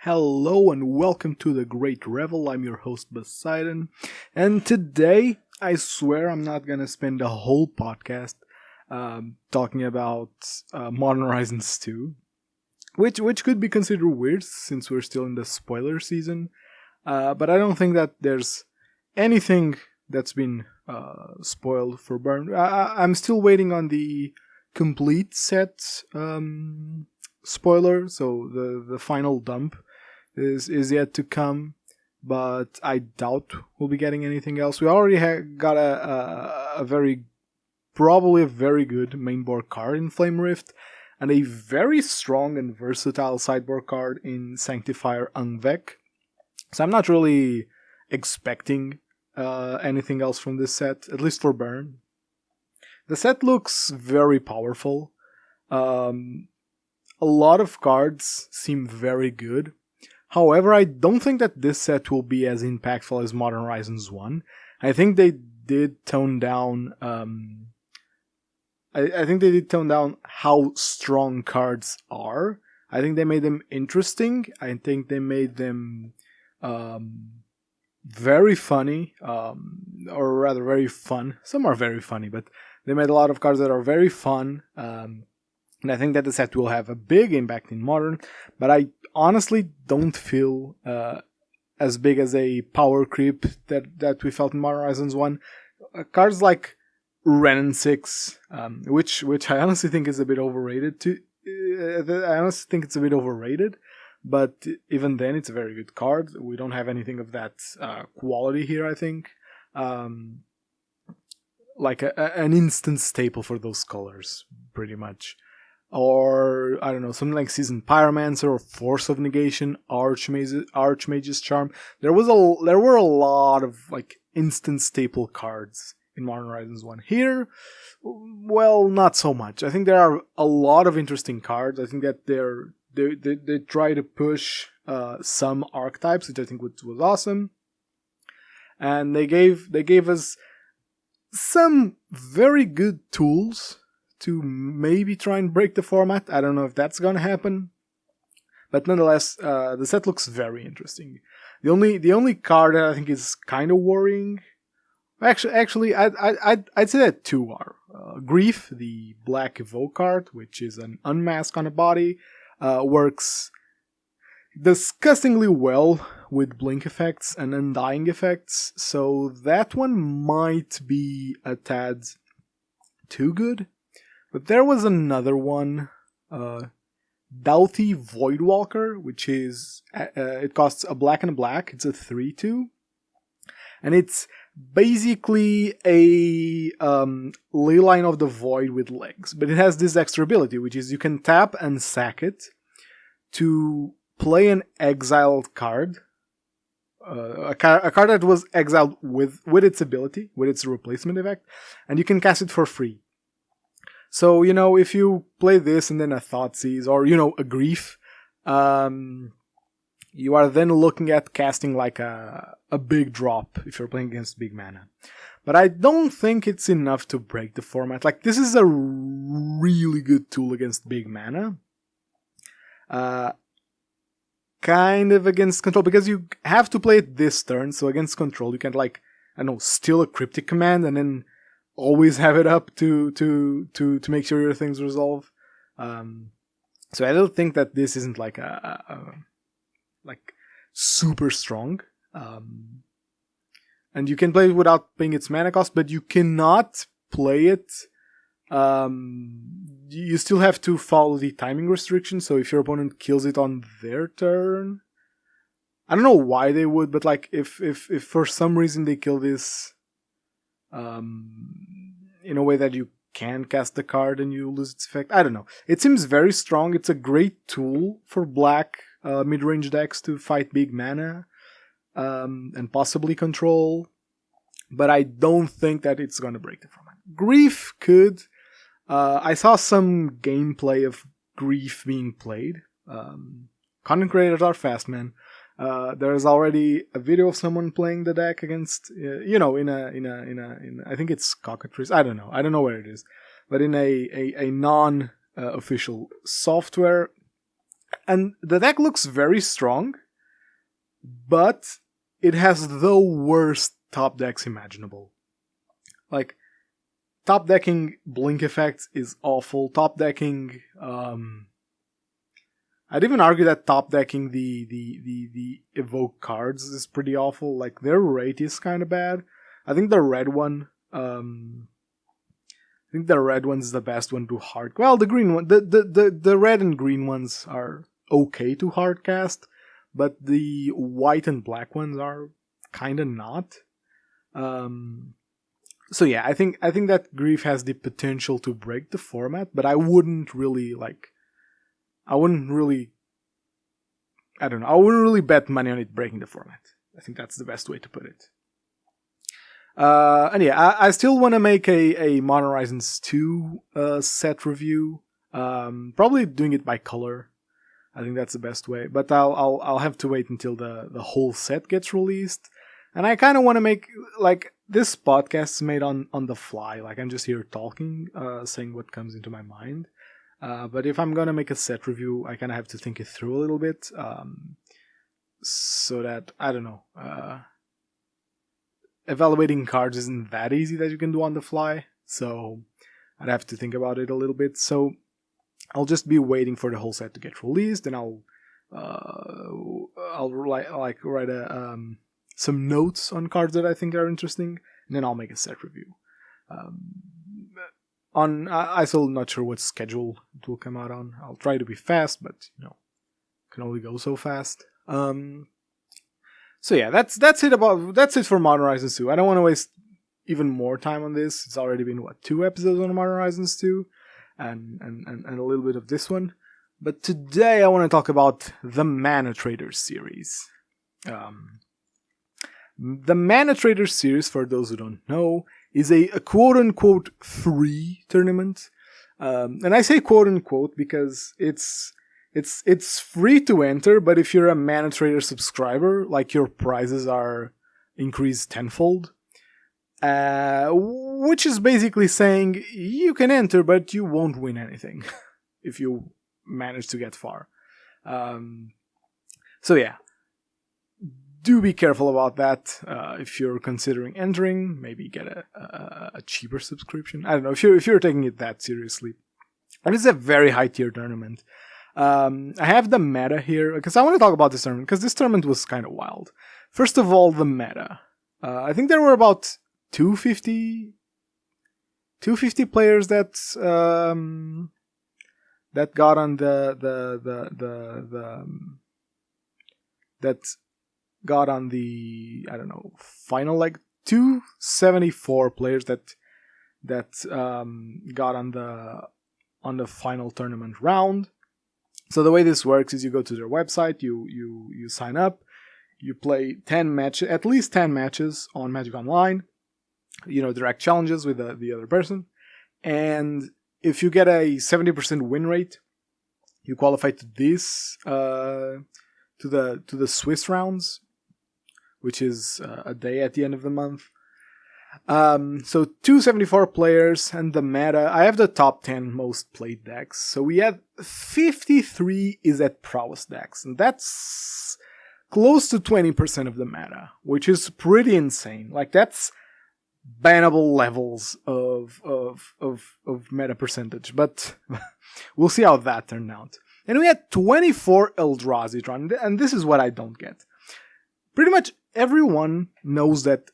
Hello and welcome to the Great Revel. I'm your host Bosseidon, and today I swear I'm not gonna spend the whole podcast talking about Modern Horizons 2, which could be considered weird since we're still in the spoiler season. But I don't think that there's anything that's been spoiled for Burn. I'm still waiting on the complete set spoiler, so the final dump is yet to come, but I doubt we'll be getting anything else. We already got probably a very good mainboard card in Flame Rift, and a very strong and versatile sideboard card in Sanctifier Unvec. So I'm not really expecting anything else from this set, at least for Burn. The set looks very powerful. A lot of cards seem very good. However, I don't think that this set will be as impactful as Modern Horizons 1. I think they did tone down I think they did tone down how strong cards are. I think they made them interesting. I think they made them very funny, or rather very fun. Some are very funny, but they made a lot of cards that are very fun. And I think that the set will have a big impact in Modern, but I honestly don't feel as big as a power creep that we felt in Modern Horizons 1. Cards like Renin 6, which I honestly think is a bit overrated. I honestly think it's a bit overrated, but even then it's a very good card. We don't have anything of that quality here, I think. Like an instant staple for those colors, pretty much. Or, I don't know, something like Seasoned Pyromancer or Force of Negation, Archmage's Charm. There were a lot of like instant staple cards in Modern Horizons 1. Here, well, not so much. I think there are a lot of interesting cards. I think that they try to push some archetypes, which I think was awesome. And they gave us some very good tools to maybe try and break the format. I don't know if that's gonna happen, but nonetheless, the set looks very interesting. The only card that I think is kind of worrying, actually, I'd say that two are Grief, the black Evoke card, which is an unmask on a body, works disgustingly well with blink effects and undying effects, so that one might be a tad too good. But there was another one, Delty Voidwalker, which is, it costs a black and a black, it's a 3/2, and it's basically a Leyline of the Void with legs, but it has this extra ability, which is you can tap and sack it to play an exiled card, a card that was exiled with its ability, with its replacement effect, and you can cast it for free. So, if you play this and then a Thoughtseize, or, a Grief, you are then looking at casting like a big drop if you're playing against big mana. But I don't think it's enough to break the format. Like, this is a really good tool against big mana. Kind of against control, because you have to play it this turn, so against control you can, steal a Cryptic Command and then always have it up to make sure your things resolve. So I don't think that this isn't like like super strong. And you can play it without paying its mana cost, but you cannot play it. You still have to follow the timing restriction. So if your opponent kills it on their turn, I don't know why they would, but if for some reason they kill this, in a way that you can cast the card and you lose its effect. I don't know. It seems very strong. It's a great tool for black mid-range decks to fight big mana and possibly control, but I don't think that it's going to break the format. Grief could. I saw some gameplay of Grief being played. Content creators are fast, man. There's already a video of someone playing the deck against, in I think it's Cockatrice. I don't know where it is, but in a non official software, And the deck looks very strong, but it has the worst top decks imaginable. Like, top decking Blink effects is awful. Top decking, I'd even argue that top decking the evoke cards is pretty awful. Like, their rate is kind of bad. I think the red one, is the best one to hard. Well, the green one, the red and green ones are okay to hard cast, but the white and black ones are kind of not. So yeah, I think that Grief has the potential to break the format, but I wouldn't really bet money on it breaking the format. I think that's the best way to put it. And yeah, I still want to make a Modern Horizons 2 set review. Probably doing it by color. I think that's the best way. But I'll have to wait until the whole set gets released. And I kind of want to make, like, this podcast is made on the fly. Like, I'm just here talking, saying what comes into my mind. But if I'm gonna make a set review, I kind of have to think it through a little bit. So that, I don't know, evaluating cards isn't that easy that you can do on the fly, so I'd have to think about it a little bit. So I'll just be waiting for the whole set to get released, and I'll write some notes on cards that I think are interesting, and then I'll make a set review. I'm still not sure what schedule it will come out on. I'll try to be fast, but can only go so fast. So yeah, that's it for Modern Horizons 2. I don't want to waste even more time on this. It's already been 2 episodes on Modern Horizons 2, and a little bit of this one. But today I want to talk about the Manatraders series. The Manatraders series, for those who don't know, is a quote-unquote free tournament. And I say quote-unquote because it's free to enter, but if you're a Manatrader subscriber, like, your prizes are increased tenfold. Which is basically saying you can enter, but you won't win anything if you manage to get far. So yeah. Do be careful about that. If you're considering entering, maybe get a cheaper subscription. I don't know, if you're taking it that seriously. And it's a very high tier tournament. I have the meta here because I want to talk about this tournament because this tournament was kind of wild. First of all, the meta. I think there were about 250 players that got on the I don't know, final, like 274 players that got on the final tournament round. So the way this works is you go to their website, you sign up, you play at least 10 matches on Magic Online, direct challenges with the other person, and if you get a 70% win rate, you qualify to this to the Swiss rounds, which is a day at the end of the month. So 274 players, and the meta, I have the top 10 most played decks. So we have 53 is at Prowess decks, and that's close to 20% of the meta, which is pretty insane. Like, that's bannable levels of meta percentage, but we'll see how that turned out. And we had 24 Eldrazi drawn, and this is what I don't get. Pretty much everyone knows that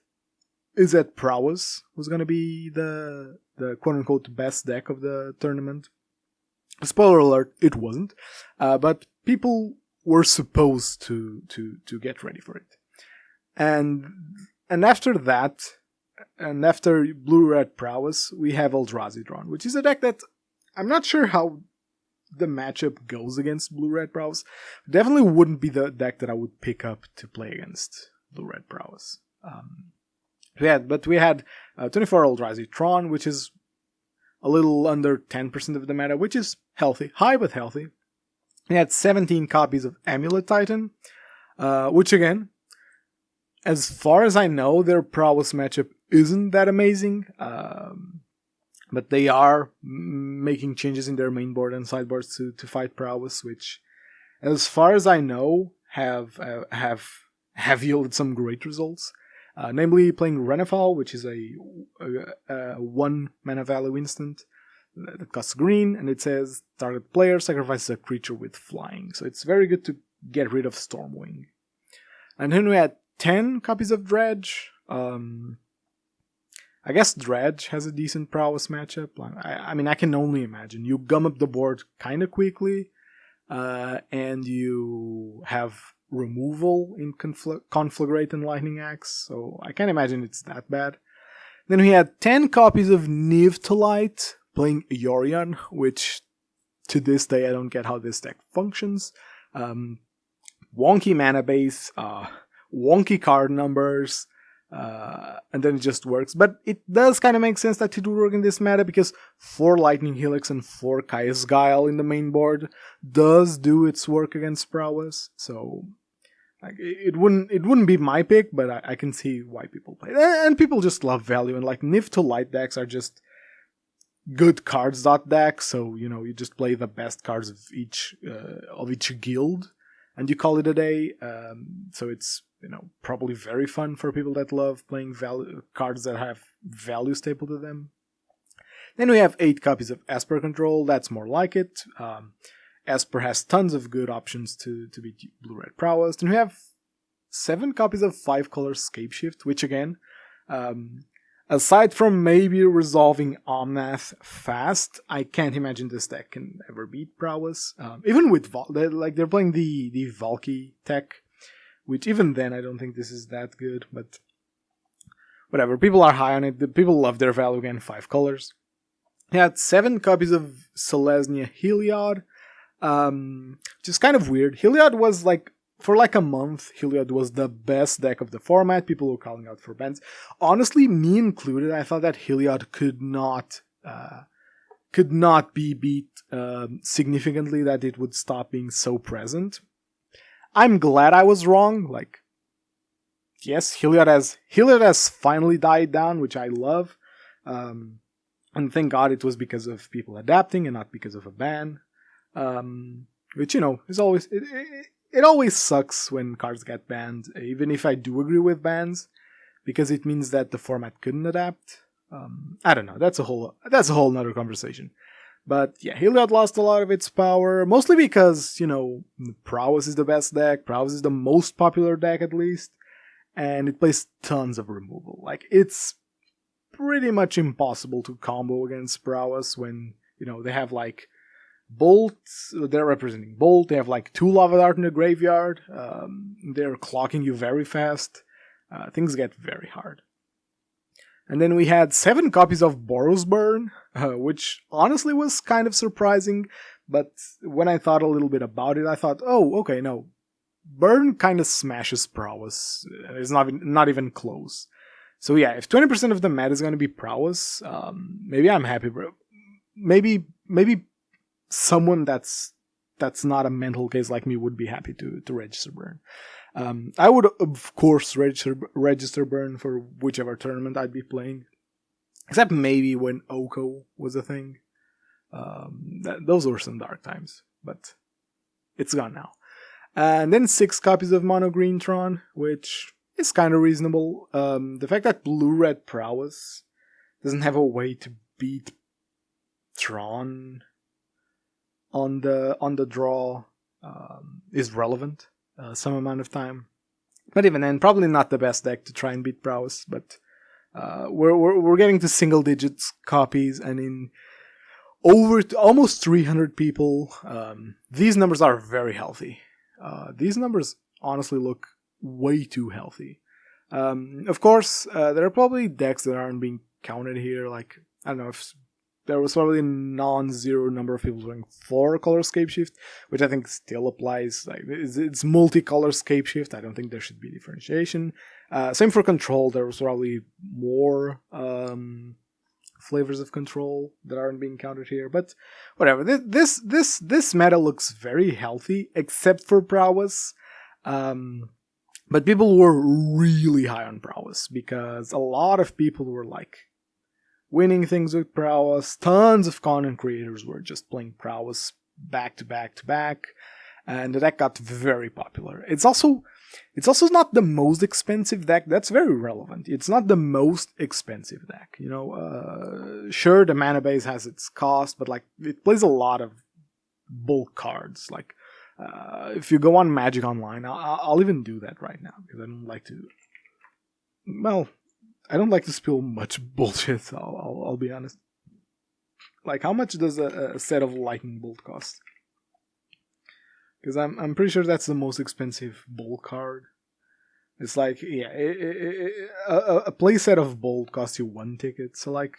Is at Prowess was going to be the quote-unquote best deck of the tournament. Spoiler alert, it wasn't. But people were supposed to get ready for it. And after that, and after Blue-Red Prowess, we have Eldrazi drawn, which is a deck that I'm not sure how the matchup goes against Blue-Red Prowess. Definitely wouldn't be the deck that I would pick up to play against Blue-Red Prowess. But we had 24 Eldrazi Tron, which is a little under 10% of the meta, which is healthy. High, but healthy. We had 17 copies of Amulet Titan, which again, as far as I know, their Prowess matchup isn't that amazing. But they are making changes in their main board and sideboards to fight Prowess, which as far as I know, have yielded some great results. Namely, playing Revel, which is a 1 mana value instant that costs green, and it says target player sacrifices a creature with flying. So it's very good to get rid of Stormwing. And then we had 10 copies of Dredge. I guess Dredge has a decent prowess matchup. I mean, I can only imagine. You gum up the board kind of quickly, and you have removal in Conflagrate and Lightning Axe, so I can't imagine it's that bad. Then we had 10 copies of Niv-to-Light, playing Yorion, which to this day I don't get how this deck functions. Wonky mana base, wonky card numbers, and then it just works. But it does kind of make sense that it would work in this meta, because 4 Lightning Helix and 4 Kaya's Guile in the main board does do its work against Prowess. So like, it wouldn't be my pick, but I can see why people play it. And people just love value, and like Niv-to-Light decks are just good cards deck. So you just play the best cards of each guild, and you call it a day. So it's probably very fun for people that love playing cards that have value staple to them. Then we have 8 copies of Esper Control. That's more like it. Esper has tons of good options to beat Blue-Red Prowess. Then we have 7 copies of 5-color Scapeshift, which again, aside from maybe resolving Omnath fast, I can't imagine this deck can ever beat Prowess. Even with they're playing the Valky tech, which even then I don't think this is that good, but whatever. People are high on it. People love their value again, 5 colors. He had 7 copies of Selesnya Heliod, which is kind of weird. Heliod was for a month, Heliod was the best deck of the format. People were calling out for bans. Honestly, me included, I thought that Heliod could not be beat significantly, that it would stop being so present. I'm glad I was wrong. Yes, Heliod has finally died down, which I love. And thank God it was because of people adapting and not because of a ban. Which, is always... It always sucks when cards get banned, even if I do agree with bans, because it means that the format couldn't adapt. I don't know. That's a whole nother conversation. But yeah, Heliod lost a lot of its power, mostly because, Prowess is the best deck, Prowess is the most popular deck at least, and it plays tons of removal. It's pretty much impossible to combo against Prowess when, they have Bolt, they're representing Bolt, they have 2 Lava Dart in the graveyard, they're clocking you very fast, things get very hard. And then we had 7 copies of Boros Burn, which honestly was kind of surprising, but when I thought a little bit about it, I thought, oh, okay, no, Burn kind of smashes Prowess, it's not even close. So yeah, if 20% of the meta is going to be Prowess, maybe I'm happy, bro. Maybe someone that's not a mental case like me would be happy to register Burn. I would, of course, register Burn for whichever tournament I'd be playing. Except maybe when Oko was a thing. Those were some dark times, but it's gone now. And then 6 copies of Mono Green Tron, which is kind of reasonable. The fact that Blue-Red Prowess doesn't have a way to beat Tron on the draw is relevant. Some amount of time, but even then, probably not the best deck to try and beat Prowess. But we're getting to single digits copies, and in almost 300 people, these numbers are very healthy. These numbers honestly look way too healthy. Of course, there are probably decks that aren't being counted here. I don't know if there was probably a non-zero number of people doing 4-color Scapeshift, which I think still applies. It's multicolor Scapeshift. I don't think there should be differentiation. Same for Control. There was probably more flavors of Control that aren't being counted here. But whatever. This meta looks very healthy, except for Prowess. But people were really high on Prowess because a lot of people were winning things with Prowess. Tons of content creators were just playing Prowess back to back to back. and the deck got very popular. It's also not the most expensive deck. That's very relevant. It's not the most expensive deck. Sure, the mana base has its cost, but like it plays a lot of bulk cards. Like if you go on Magic Online, I'll even do that right now because I don't like to. Well, I don't like to spill much bullshit. So I'll be honest. Like, how much does a set of Lightning Bolt cost? Because I'm pretty sure that's the most expensive Bolt card. It's like, yeah, a playset of Bolt costs you 1 ticket. So like,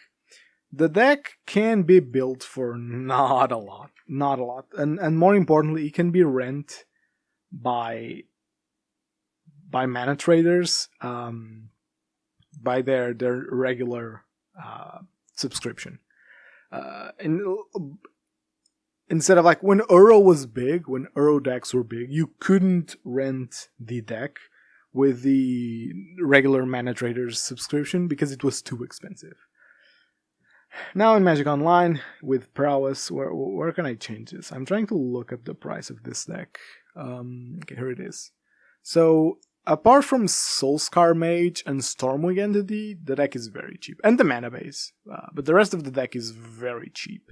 the deck can be built for not a lot, and more importantly, it can be rent by Manatraders, by their regular subscription. Instead of like when Uro decks were big, you couldn't rent the deck with the regular Manatraders subscription because it was too expensive. Now in Magic Online with Prowess, where can I change this? I'm trying to look up the price of this deck. Okay, here it is. So apart from Soulscar Mage and Stormwing Entity, the deck is very cheap. And the mana base. But the rest of the deck is very cheap.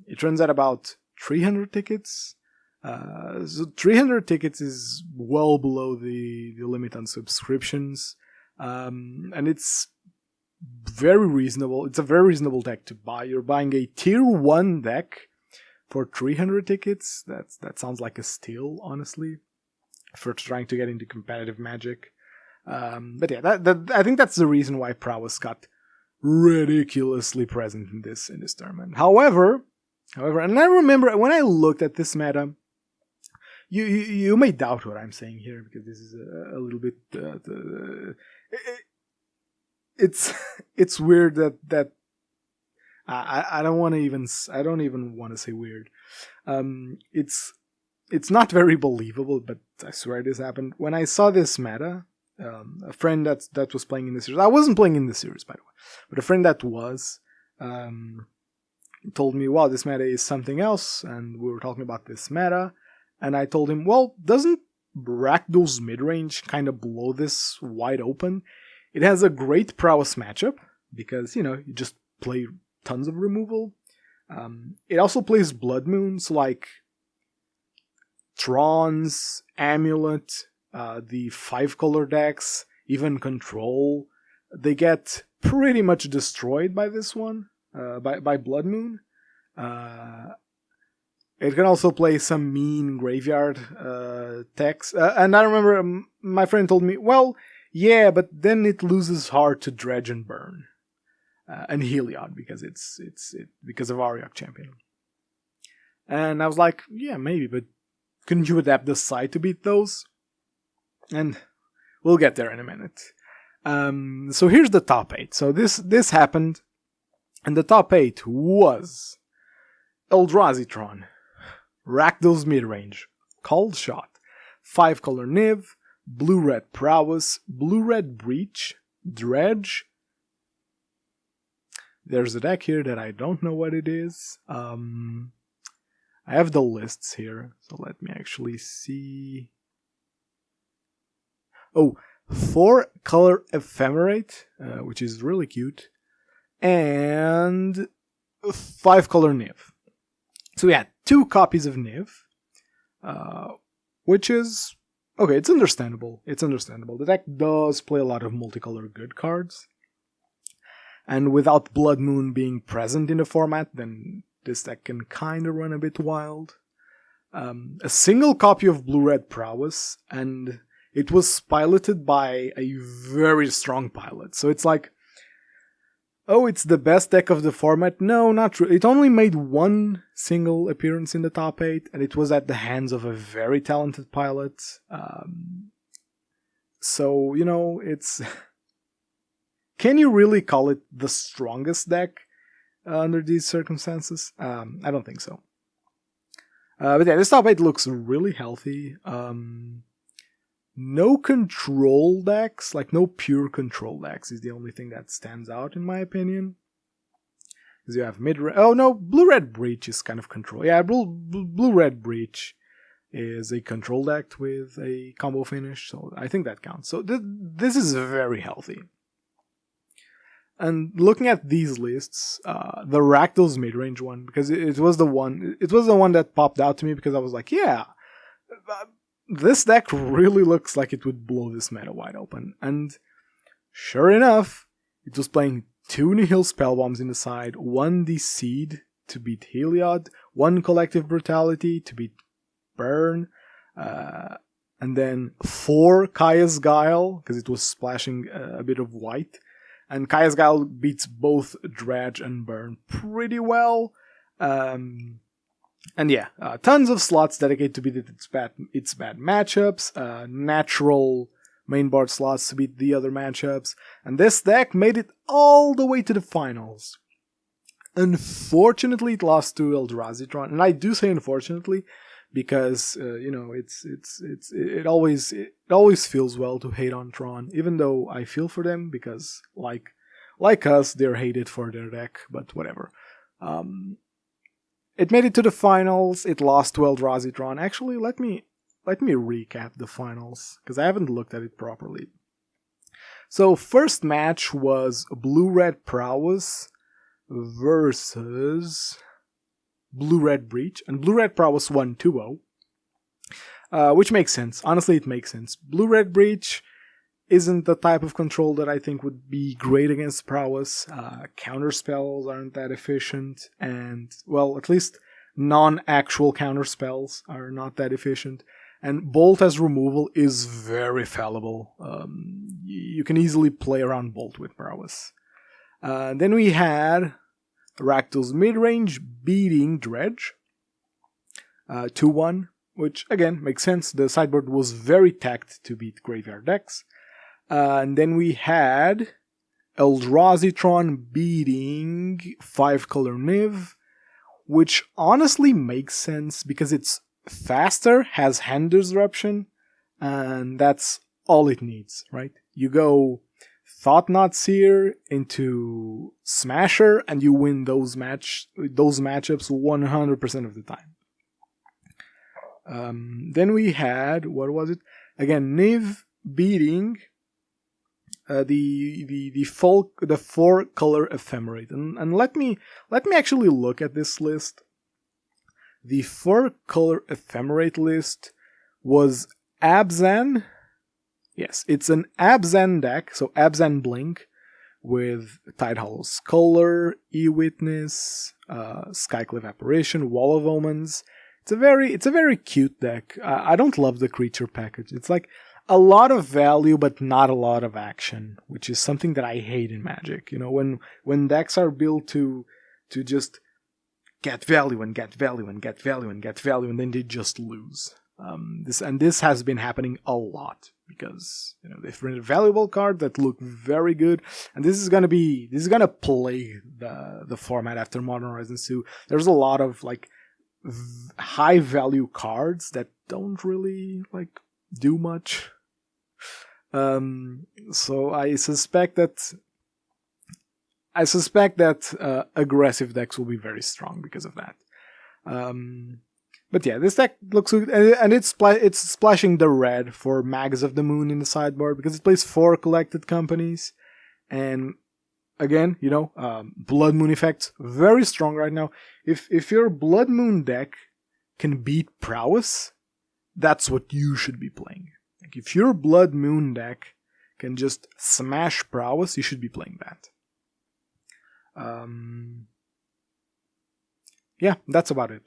It runs at about 300 tickets. So 300 tickets is well below the limit on subscriptions. And it's very reasonable. It's a very reasonable deck to buy. You're buying a tier 1 deck for 300 tickets. That sounds like a steal, honestly, for trying to get into competitive Magic. But yeah, I think that's the reason why Prowess got ridiculously present in this tournament. However, and I remember when I looked at this meta, you may doubt what I'm saying here because this is a little bit. It's weird that I don't even want to say weird. It's not very believable, but I swear this happened. When I saw this meta, a friend that was playing in the series, I wasn't playing in the series, by the way, but a friend that was, told me, wow, this meta is something else, and we were talking about this meta, and I told him, well, doesn't Rakdos midrange kind of blow this wide open? It has a great Prowess matchup, because, you just play tons of removal. It also plays Blood Moons, like Trons, Amulet, the 5-color decks, even Control. They get pretty much destroyed by this one, by Blood Moon. It can also play some mean graveyard decks. And I remember my friend told me, well, yeah, but then it loses hard to Dredge and Burn. And Heliod, because because of Ariok Champion. And I was like, yeah, maybe, but couldn't you adapt the side to beat those? And we'll get there in a minute. So here's the top 8. So this happened, and the top 8 was Eldrazi Tron, Rakdos Midrange, Cold Shot, 5-color Niv, Blue-Red Prowess, Blue-Red Breach, Dredge. There's a deck here that I don't know what it is. I have the lists here, so let me actually see. Oh, 4-color Ephemerate, which is really cute, and 5-color Niv. So we had 2 copies of Niv, which is okay. It's understandable. The deck does play a lot of multicolor good cards, and without Blood Moon being present in the format, then this deck can kind of run a bit wild. A single copy of Blue-Red Prowess, and it was piloted by a very strong pilot. So it's like, oh, it's the best deck of the format. No, not true. It only made 1 single appearance in the top 8, and it was at the hands of a very talented pilot. So, it's... Can you really call it the strongest deck under these circumstances? I don't think so. But yeah, this top 8 looks really healthy. No control decks, like no pure control decks, is the only thing that stands out in my opinion. Because you have Blue-Red Breach is kind of control. Yeah, Blue-Red Breach. is a control deck with a combo finish, so I think that counts. So this is very healthy. And looking at these lists, the Rakdos midrange one, because it was the one that popped out to me, because I was like, yeah, this deck really looks like it would blow this meta wide open. And sure enough, it was playing 2 Nihil Spellbombs in the side, 1 Deceit to beat Heliod, 1 Collective Brutality to beat Burn, and then 4 Kaya's Guile, because it was splashing a bit of white. And Kaya's Guile beats both Dredge and Burn pretty well. And yeah, tons of slots dedicated to beat its bad matchups, natural main board slots to beat the other matchups. And this deck made it all the way to the finals. Unfortunately, it lost to Eldrazi Tron. And I do say unfortunately, because it always feels well to hate on Tron, even though I feel for them, because like us, they're hated for their deck, but whatever. It made it to the finals. It lost to Eldrazi Tron. Actually, let me recap the finals, because I haven't looked at it properly. So first match was Blue-Red Prowess versus Blue-Red Breach, and Blue-Red Prowess won 2-0, which makes sense. Honestly, it makes sense. Blue-Red Breach isn't the type of control that I think would be great against Prowess. Counter spells aren't that efficient, and, well, at least non-actual counter spells are not that efficient. And Bolt as removal is very fallible. You can easily play around Bolt with Prowess. Then we had Rakdos midrange beating Dredge 2-1, which again makes sense. The sideboard was very tacked to beat graveyard decks. And then we had Eldrazi Tron beating 5-color Niv, which honestly makes sense because it's faster, has hand disruption, and that's all it needs, right? You go Thought-Knot Seer into Smasher, and you win those matchups 100% of the time. Then we had, what was it? Again, Niv beating the 4-color Ephemerate, and let me actually look at this list. The 4-color Ephemerate list was Abzan. Yes, it's an Abzan deck, so Abzan Blink with Tidehallow's Color, E-Witness, Skyclave Apparition, Wall of Omens. It's a very cute deck. I don't love the creature package. It's like a lot of value, but not a lot of action, which is something that I hate in Magic. You know, when decks are built to just get value and get value and get value and get value, and then they just lose. This has been happening a lot because they've printed valuable cards that look very good, and this is gonna plague the format after Modern Horizons 2. There's a lot of high value cards that don't really do much. So I suspect that aggressive decks will be very strong because of that. But yeah, this deck looks good, and it's splashing the red for Mags of the Moon in the sideboard because it plays 4 collected companies, and again, Blood Moon effects very strong right now. If your Blood Moon deck can beat Prowess, that's what you should be playing. If your Blood Moon deck can just smash Prowess, you should be playing that. Yeah, that's about it.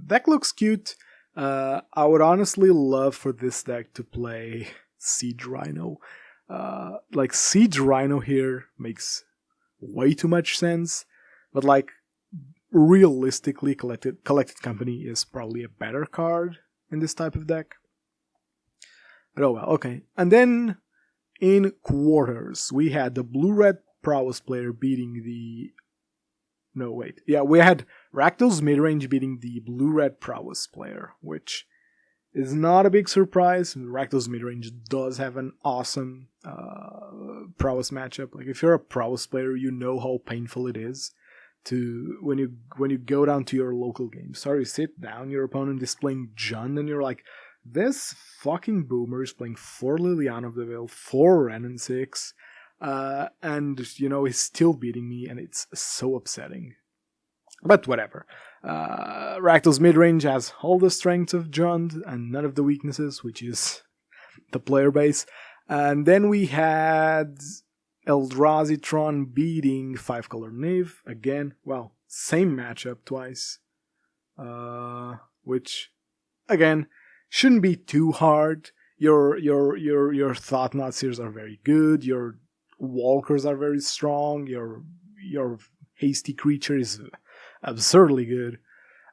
Deck looks cute. I would honestly love for this deck to play Siege Rhino. Siege Rhino here makes way too much sense, but realistically, Collected Company is probably a better card in this type of deck. But oh well, okay. And then in quarters, we had the Blue-Red Prowess player beating the... No, wait. Yeah, we had Rakdos midrange beating the Blue-Red Prowess player, which is not a big surprise. Rakdos midrange does have an awesome Prowess matchup. If you're a Prowess player, you know how painful it is when you go down to your local game store, you sit down, your opponent is playing Jund, and you're like, this fucking boomer is playing 4 Liliana of the Veil, 4 Ren and 6, and he's still beating me, and it's so upsetting. But whatever. Rakdos midrange has all the strengths of Jund and none of the weaknesses, which is the player base. And then we had Eldrazi beating 5-color Niv. Again, well, same matchup twice. Which, again, shouldn't be too hard. Your Thought-Knot are very good. Your Walkers are very strong. Your Hasty Creature is absurdly good.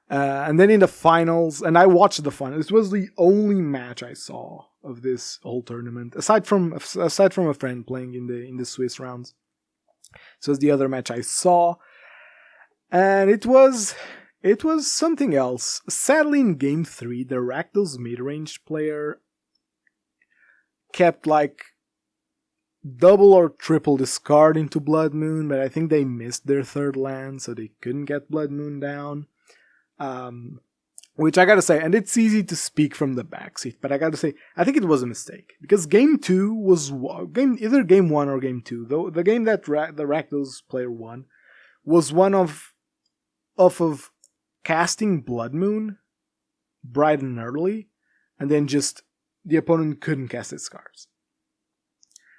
And then in the finals, and I watched the finals, this was the only match I saw of this whole tournament, aside from a friend playing in the Swiss rounds. So it's the other match I saw, and it was something else. Sadly, in game 3, the Rakdos mid-range player kept like double or triple discard into Blood Moon, but I think they missed their third land, so they couldn't get Blood Moon down. Which I gotta say, and it's easy to speak from the backseat, but I gotta say, I think it was a mistake. Because game 2 was either game 1 or game 2. Though the game that the Rakdos player won was one of casting Blood Moon bright and early, and then just the opponent couldn't cast its cards.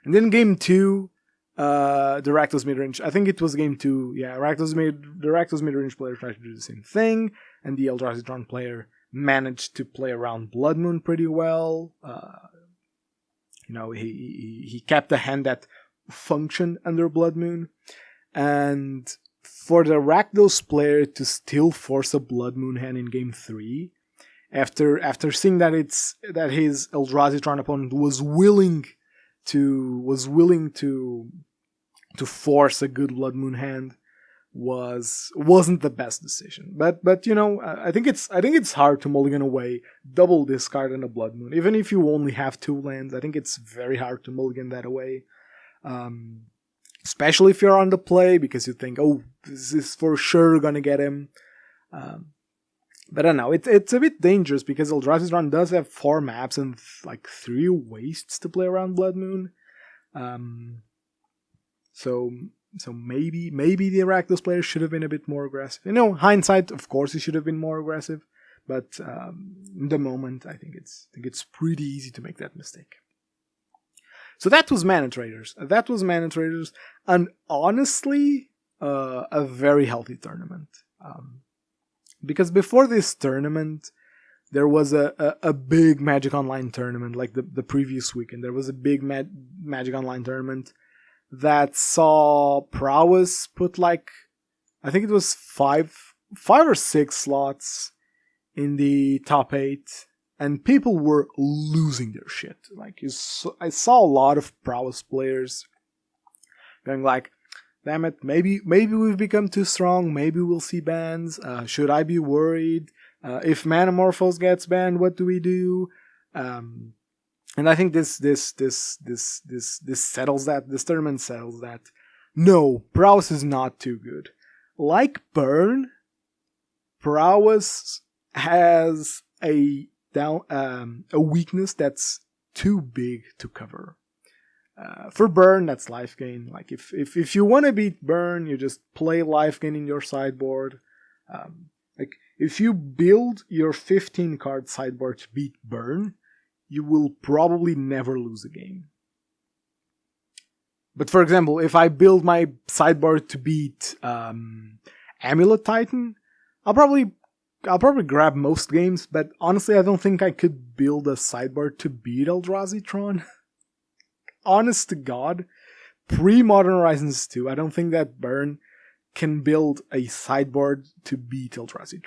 And then game 2, the Rakdos midrange, I think it was game 2, yeah, the Rakdos midrange player tried to do the same thing, and the Eldrazi player managed to play around Blood Moon pretty well. He kept a hand that functioned under Blood Moon, and for the Rakdos player to still force a Blood Moon hand in game 3, after seeing that his Eldrazi opponent was willing to force a good Blood Moon hand, wasn't the best decision. But I think it's hard to mulligan away double discard and a Blood Moon, even if you only have 2 lands. I think it's very hard to mulligan that away, especially if you're on the play, because you think, oh, this is for sure gonna get him. But I don't know, it's a bit dangerous because Eldrazi does have 4 maps and like 3 wastes to play around Blood Moon. So maybe the Rakdos player should have been a bit more aggressive. Hindsight, of course, he should have been more aggressive, but in the moment, I think it's pretty easy to make that mistake. So that was Manatraders. And honestly, a very healthy tournament. Because before this tournament, there was a big Magic Online tournament, like the previous weekend. There was a big Magic Online tournament that saw Prowess put like, I think it was 5 or 6 slots in the top 8, and people were losing their shit. Like, I saw a lot of Prowess players going like, damn it, maybe we've become too strong, maybe we'll see bans, should I be worried? If Manamorphose gets banned, what do we do? And I think this settles that. This tournament settles that. No, Prowess is not too good. Like Burn, Prowess has a weakness that's too big to cover. For Burn, that's life gain. Like if you want to beat Burn, you just play life gain in your sideboard. Like if you build your 15 card sideboard to beat Burn, you will probably never lose a game. But for example, if I build my sideboard to beat Amulet Titan, I'll probably grab most games. But honestly, I don't think I could build a sideboard to beat Eldrazi. Honest to God, pre-Modern Horizons 2, I don't think that Burn can build a sideboard to beat Eldrazi.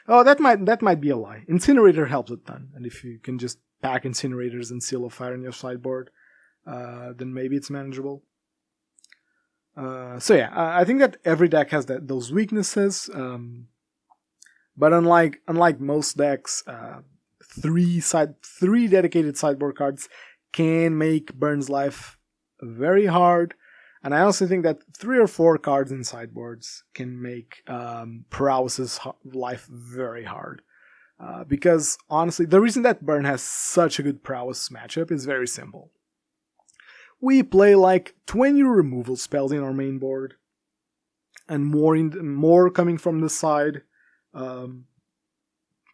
That might be a lie. Incinerator helps a ton, and if you can just pack Incinerators and Seal of Fire in your sideboard, then maybe it's manageable. So yeah, I think that every deck has those weaknesses, but unlike most decks, 3 dedicated sideboard cards can make Burn's life very hard. And I also think that 3 or 4 cards in sideboards can make Prowess's life very hard. Because honestly, the reason that Burn has such a good Prowess matchup is very simple. We play like 20 removal spells in our main board, and more coming from the side, in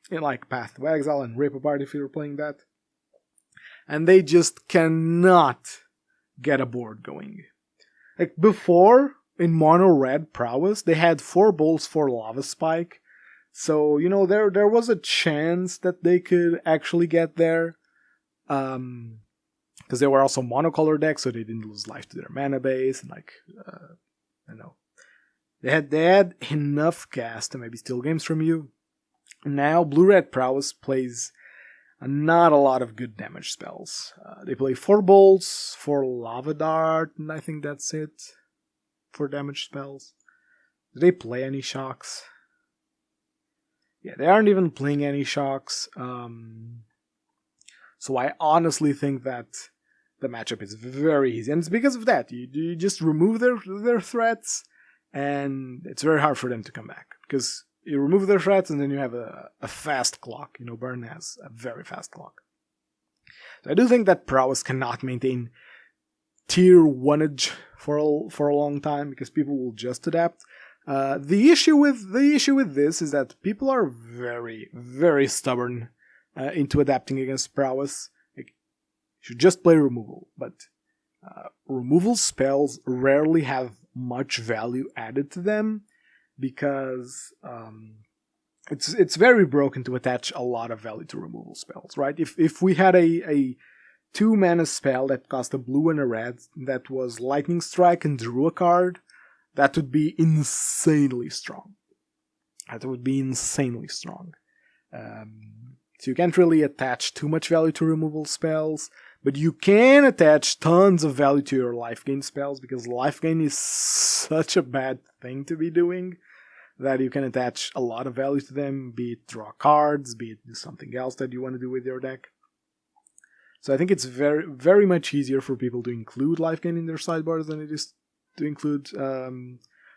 like Path to Exile and Rip Apart if you're playing that. And they just cannot get a board going. Like before, in Mono Red Prowess, they had 4 bolts for Lava Spike. So, you know, there was a chance that they could actually get there. Because they were also monocolor decks, so they didn't lose life to their mana base. And like, I don't know. They had enough gas to maybe steal games from you. Now, Blue-Red Prowess plays not a lot of good damage spells. They play 4 bolts, 4 Lava Dart, and I think that's it for damage spells. Do they play any shocks? Yeah, they aren't even playing any shocks. So I honestly think that the matchup is very easy. And it's because of that. You just remove their threats, and it's very hard for them to come back. Because you remove their threats, and then you have a fast clock. You know, Burn has a very fast clock. So I do think that Prowess cannot maintain tier 1-age for a long time, because people will just adapt. The issue with this is that people are very, very stubborn into adapting against Prowess. Like, you should just play removal, but removal spells rarely have much value added to them, because it's very broken to attach a lot of value to removal spells, right? If we had a 2-mana spell that cost a blue and a red that was Lightning Strike and drew a card, that would be insanely strong. So you can't really attach too much value to removal spells, but you can attach tons of value to your life gain spells, because life gain is such a bad thing to be doing that you can attach a lot of value to them, be it draw cards, be it do something else that you want to do with your deck. So I think it's very, very much easier for people to include life gain in their sideboards than it is to include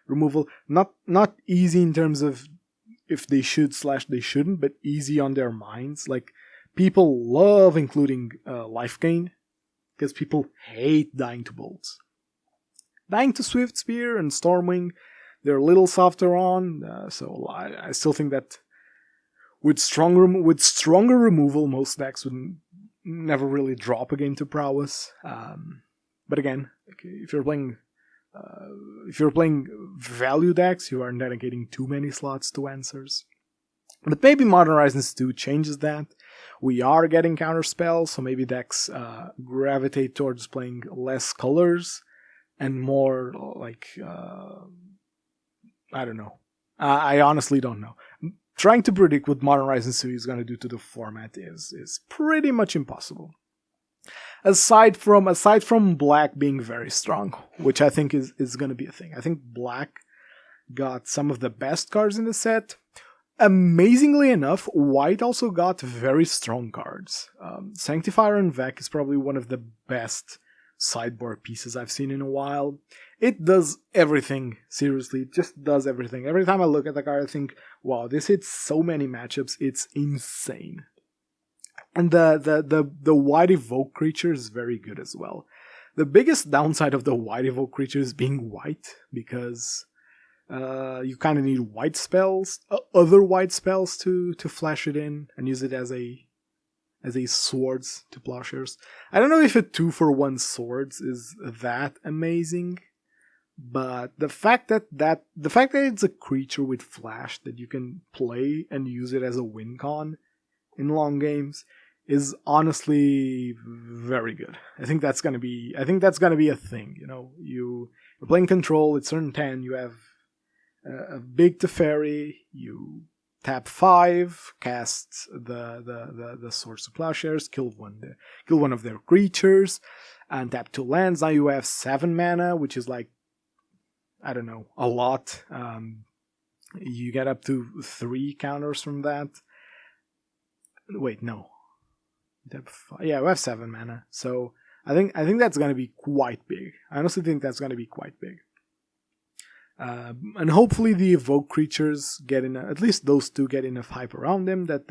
removal. Not easy in terms of if they should / they shouldn't, but easy on their minds. Like, people love including life gain, because people hate dying to bolts. Dying to Swift Spear and Stormwing, they're a little softer on, so I still think that with stronger removal, most decks would never really drop a game to Prowess. But again, if you're playing value decks, you are dedicating too many slots to answers. But maybe Modern Horizons 2 changes that. We are getting counter spells, so maybe decks gravitate towards playing less colors and more like I don't know. I honestly don't know. Trying to predict what Modern Horizons 2 is going to do to the format is pretty much impossible. Aside from Black being very strong, which I think is going to be a thing. I think Black got some of the best cards in the set. Amazingly enough, White also got very strong cards. Sanctifier and Vec is probably one of the best sideboard pieces I've seen in a while. It does everything, seriously, it just does everything. Every time I look at the card, I think, wow, this hits so many matchups, it's insane. And the White Evoke creature is very good as well. The biggest downside of the White Evoke creature is being white, because you kind of need white spells, other white spells to flash it in and use it as a swords to plowshares. I don't know if a 2-for-1 swords is that amazing, but the fact that it's a creature with flash that you can play and use it as a win con in long games is honestly very good. I think that's gonna be a thing. You know, you're playing control. It's turn 10. You have a big Teferi. You tap 5, cast the Swords to Plowshares, kill one of their creatures, and tap 2 lands. Now you have 7 mana, which is like, I don't know, a lot. You get up to 3 counters from that. Wait, no. Yeah, we have 7 mana. So I think that's going to be quite big. I honestly think that's going to be quite big. And hopefully the evoke creatures get at least those two get enough hype around them that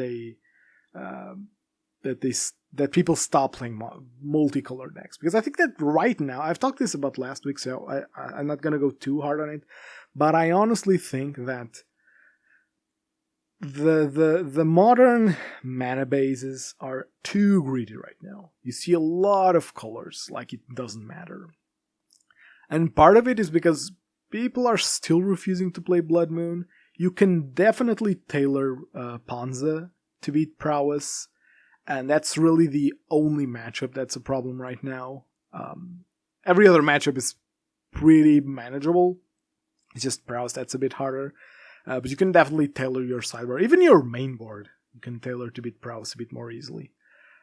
that people stop playing multicolor decks. Because I think that right now, I've talked this about last week, so I'm not going to go too hard on it, but I honestly think that the modern mana bases are too greedy right now. You see a lot of colors, like it doesn't matter. And part of it is because people are still refusing to play Blood Moon. You can definitely tailor Ponza to beat Prowess, and that's really the only matchup that's a problem right now. Every other matchup is pretty manageable. It's just Prowess that's a bit harder. But you can definitely tailor your sideboard. Even your main board, you can tailor to beat Prowess a bit more easily.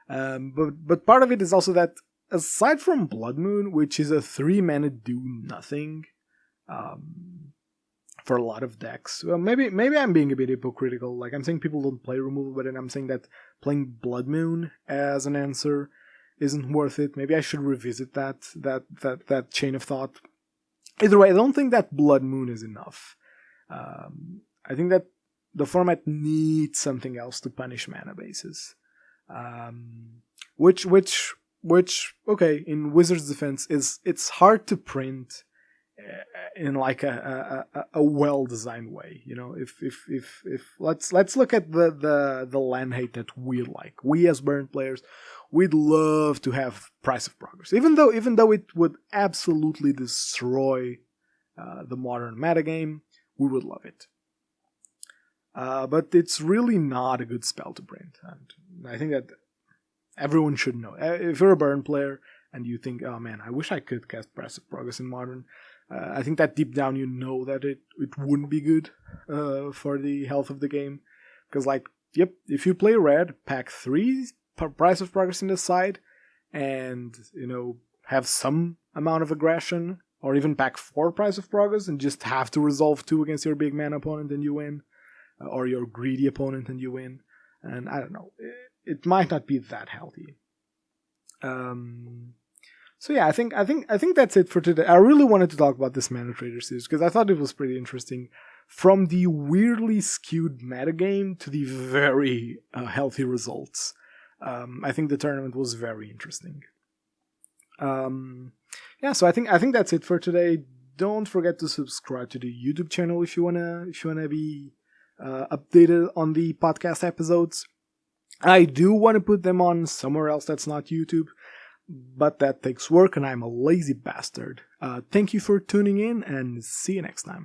But part of it is also that, aside from Blood Moon, which is a 3-mana do-nothing for a lot of decks. Well, maybe I'm being a bit hypocritical. Like, I'm saying people don't play removal, but then I'm saying that playing Blood Moon as an answer isn't worth it. Maybe I should revisit that chain of thought. Either way, I don't think that Blood Moon is enough. I think that the format needs something else to punish mana bases. Which okay, in Wizards' defense it's hard to print in like a well-designed way. You know, if let's look at the land hate that we like. We as Burn players, we'd love to have Price of Progress, even though it would absolutely destroy the modern metagame. We would love it. But it's really not a good spell to print. And I think that everyone should know. If you're a Burn player and you think, oh man, I wish I could cast Price of Progress in Modern, I think that deep down you know that it wouldn't be good for the health of the game. Because, like, yep, if you play Red, pack 3 Price of Progress in the side, and, you know, have some amount of aggression, or even pack 4 Price of Progress and just have to resolve 2 against your big man opponent and you win, or your greedy opponent and you win. And I don't know, it might not be that healthy. So yeah, I think that's it for today. I really wanted to talk about this Manatraders series because I thought it was pretty interesting, from the weirdly skewed metagame to the very healthy results. I think the tournament was very interesting. Yeah, so I think that's it for today. Don't forget to subscribe to the YouTube channel if you wanna be updated on the podcast episodes. I do want to put them on somewhere else that's not YouTube, but that takes work and I'm a lazy bastard. Thank you for tuning in and see you next time.